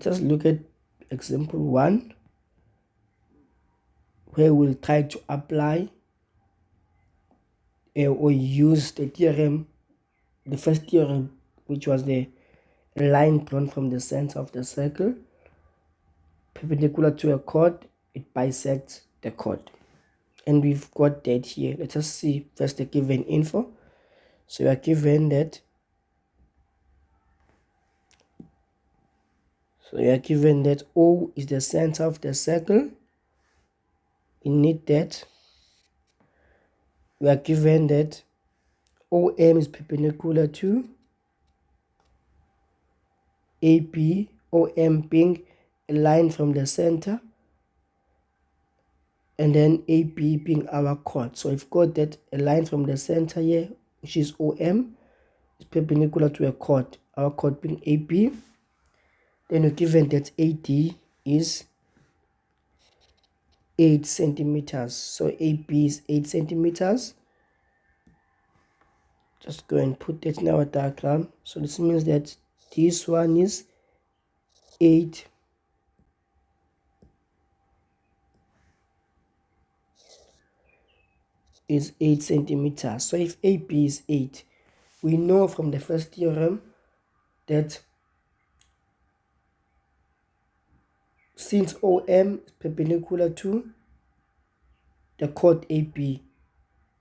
let us look at example 1, where we'll try to apply or use the theorem, the first theorem, which was the line drawn from the center of the circle perpendicular to a chord, it bisects the chord. And we've got that here. Let us see first the given info. So we are given that O is the center of the circle. We need that. We are given that OM is perpendicular to AP, OM being a line from the center, and then AP being our chord. So we've got that a line from the center here, which is OM, is perpendicular to a chord, our chord being AP. Then we're given that AD is 8 centimeters. So AP is 8 centimeters. Just go and put that in our diagram. So this means that this one is 8 centimeters. So if AP is 8, we know from the first theorem that since OM is perpendicular to the chord AP,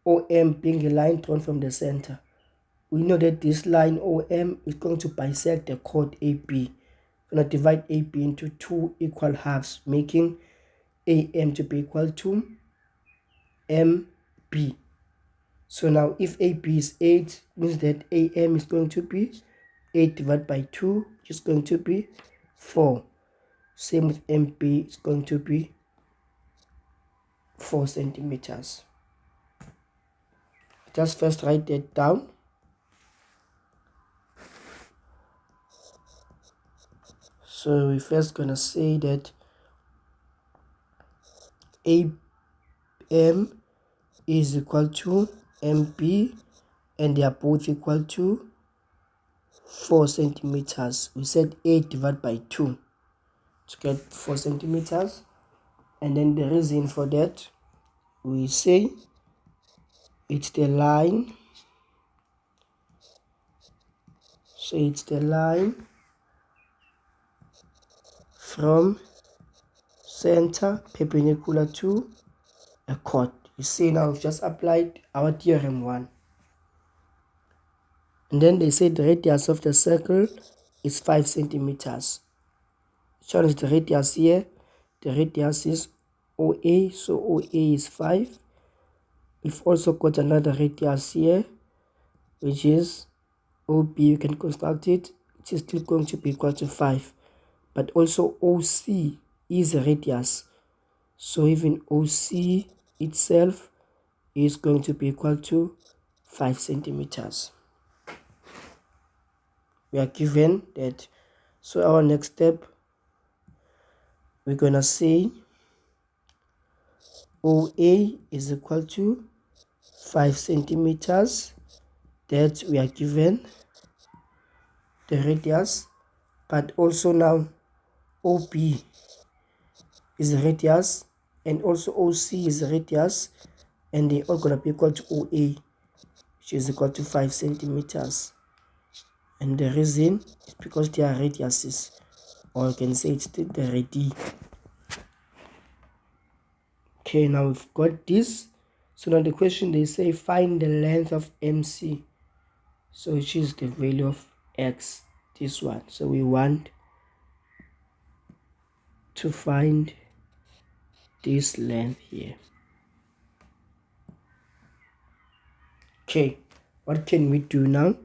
OM being a line drawn from the center, we know that this line OM is going to bisect the chord AP. We're going to divide AP into 2 equal halves, making AM to be equal to MB. So now if AP is 8, means that AM is going to be 8 divided by 2, which is going to be 4. Same with MB, it's going to be 4 centimeters. Just first write that down. So we're first gonna say that AM is equal to MB, and they are both equal to 4 centimeters. We said 8 divided by 2 to get 4 centimeters. And then the reason for that, we say it's the line. So it's the line from center perpendicular to a chord. You see, now we've just applied our theorem 1. And then they say the radius of the circle is 5 centimeters. Shown is the radius here. The radius is OA, so OA is 5. We've also got another radius here, which is OB. You can construct it. It is still going to be equal to 5. But also OC is a radius. So even OC itself is going to be equal to 5 centimeters. We are given that. So our next step, we're gonna say OA is equal to 5 centimeters. That we are given the radius, but also now OB is a radius, and also OC is a radius, and they all gonna be equal to OA, which is equal to 5 centimeters. And the reason is because they are radiuses, or you can say it's the radii. Okay, now we've got this. So now the question, they say find the length of MC. So which is the value of X, this one. So we want to find this length here. Okay, what can we do now?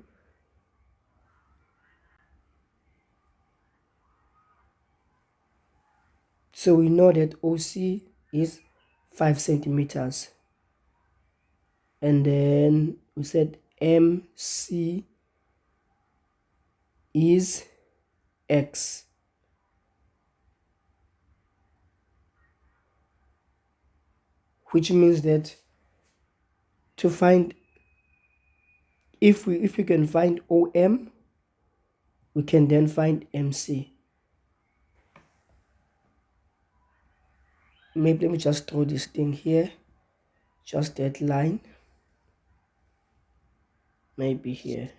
So we know that OC is 5 centimeters. And then we said MC is X. Which means that to find, if we can find OM, we can then find MC. maybe let me just draw this thing here, just that line, maybe here.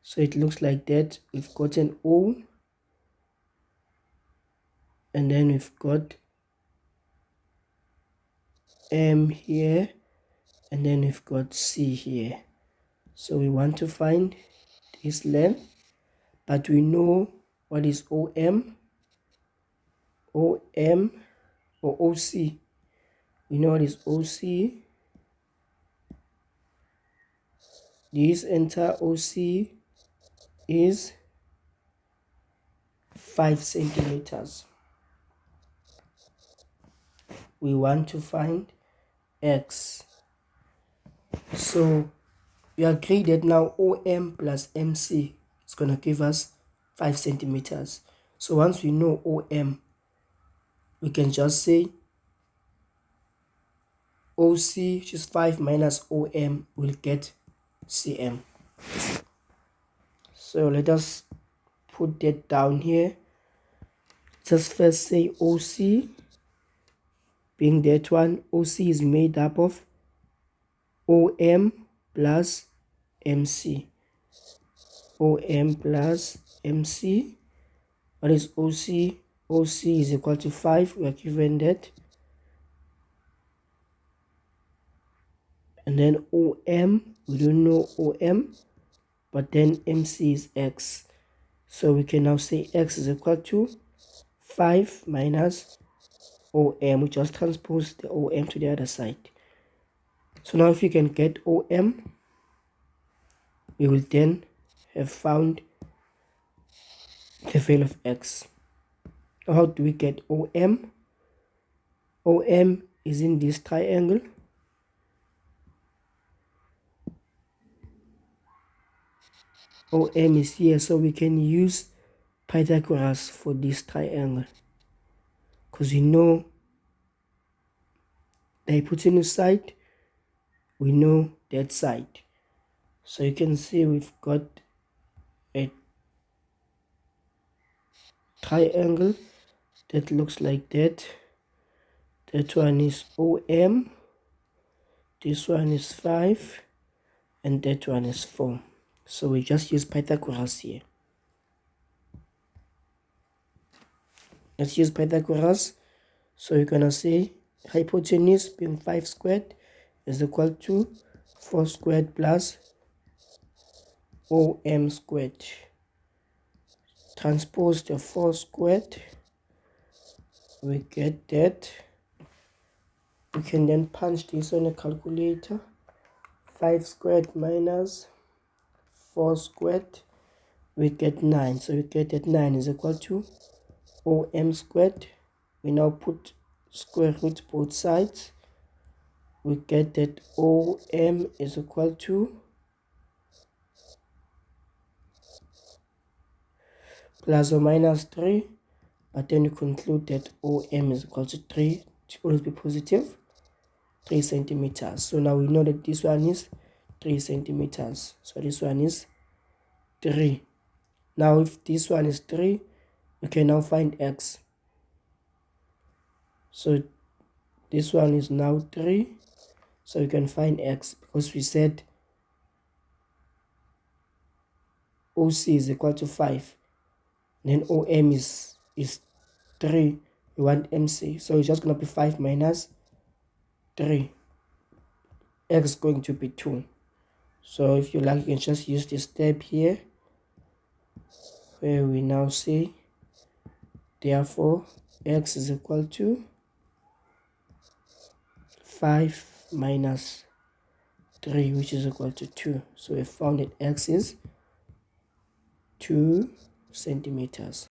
So it looks like that. We've got an O, and then we've got M here, and then we've got C here. So we want to find this length, but we know what is OM, OM or OC. We know what is OC. This entire OC is 5 centimeters. We want to find X. So we agree that now OM plus MC is going to give us 5 centimeters. So once we know OM, we can just say OC, which is 5 minus OM, will get CM. So let us put that down here. Just first say OC, being that one, OC is made up of OM plus MC. OM plus MC. What is OC? OC is equal to 5. We are given that. And then OM, we don't know OM, but then MC is X. So we can now say X is equal to 5 minus OM. We just transpose the OM to the other side. So now if we can get OM, we will then have found the value of X. Now how do we get OM? OM is in this triangle. OM is here, so we can use Pythagoras for this triangle, because we know the hypotenuse side, we know that side. So you can see we've got a triangle that looks like that. That one is OM, this one is 5, and that one is 4. So we just use Pythagoras here. Let's use Pythagoras. So you're gonna say hypotenuse being 5 squared is equal to 4 squared plus OM squared. Transpose the 4 squared, we get that. We can then punch this on a calculator. 5 squared minus 4 squared, we get 9. So we get that 9 is equal to OM squared. We now put square root both sides. We get that OM is equal to plus or minus 3, but then we conclude that OM is equal to 3, to always be positive, 3 centimeters. So now we know that this one is 3 centimeters. So this one is 3. Now if this one is 3, we can now find X. So this one is now 3. So we can find X, because we said OC is equal to 5. And then OM is 3. We want MC. So it's just going to be 5 minus 3. X is going to be 2. So if you like, you can just use this step here, where we now say, therefore, X is equal to 5 minus 3, which is equal to 2. So we found that X is 2 centimeters.